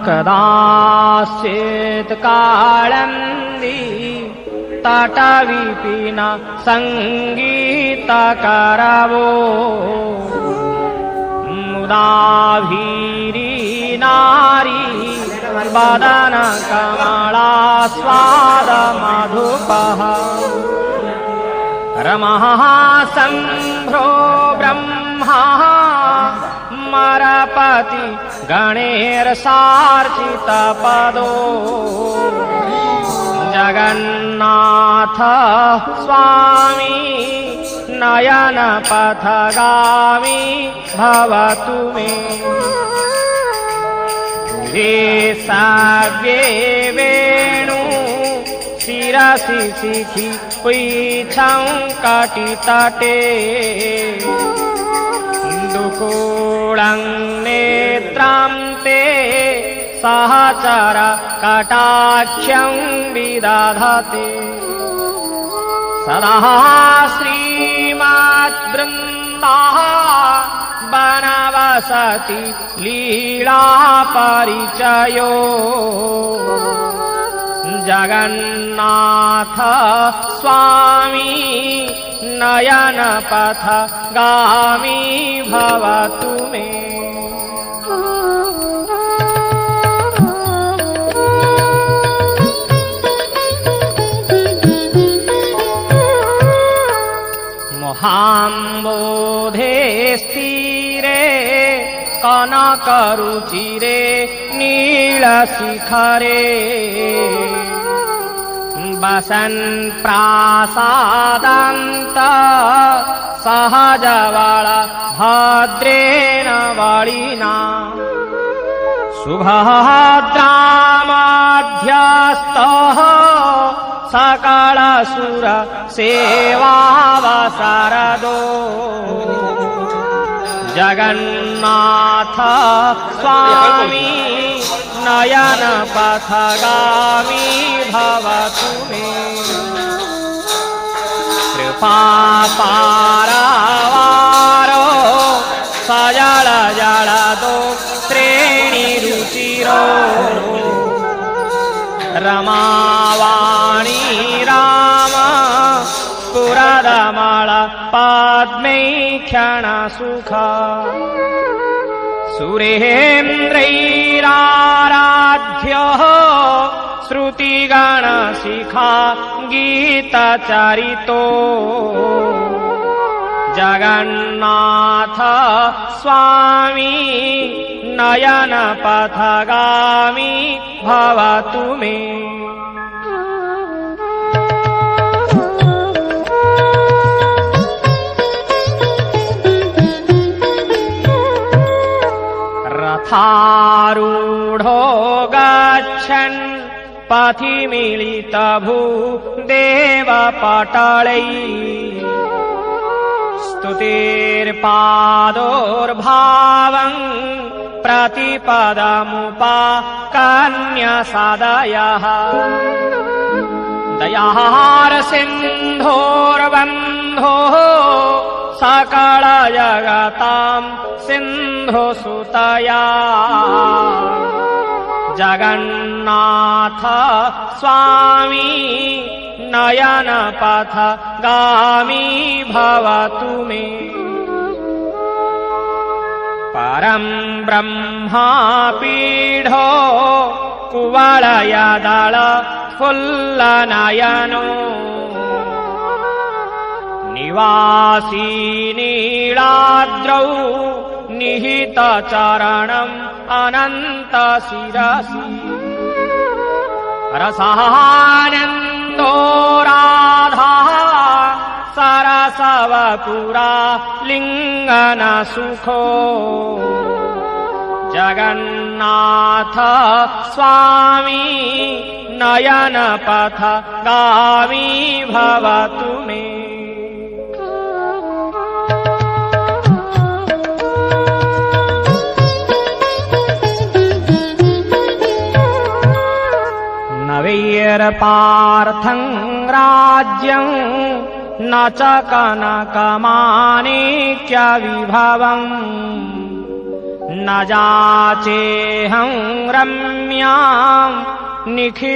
कदाचित् काळन्दी तटविपिन सङ्गीतकरवो मुदाभीरी नारी वदन कमलास्वाद मधुपः रमः सम्भ्रो ब्रह्मा मरपति गणेर्सार्चितपदो जगन्नाथ स्वामी नयनपथगामी भवतु मे साव्ये वेणु शिरसि शिखि पुच्छं कटितटे दुकूलं नेत्रं ते सहचर कटाक्षं विदधते सदा श्रीमद्वृन्दः वनवसति लीला परिचयो जगन्नाथ स्वामी नयनपथगामी भवतु मे मोहाम्बोधे स्थिरे कनकरुचिरे नीलशिखरे वसन् प्रासादान्त सहजवळ भद्रेण वळिना सुभद्रामध्यस्थः सकलसुर सेवावसरदो जगन्नाथ स्वामी नयनपथगामी भवतु मे कृपापारवारो सजल जलदो त्रीणिरुचिरो रमावाणी राम पुरदमल पद्मैक्षणसुख सुरेन्द्रैराराध्यः श्रुतिगणशिखा गीतचरितो जगन्नाथ स्वामी नयनपथगामी भवतु मे रथारूढो गच्छन् पथि मिलितभूदेवपटलै स्तुतिर्पादोर्भावं प्रतिपदमुपाकन्यसदयः दयार्सिन्धोर्बन्धोः सकलजगतां सिन्धुसुतया जगन्नाथ स्वामी नयनपथगामी भवतु मे परं ब्रह्मापीठो कुवलयदल फुल्लनयनो निवासी नीलाद्रौ निहितचरणम् अनन्तशिरसि रसानन्दो राधा सरसवपुरा लिङ्गनसुखो जगन्नाथ स्वामी नयनपथगामी भवतु मे नवैर्पार्थं राज्यं न च कनकमाणिक्यविभवम् न जाचेऽहं रम्यां निखिल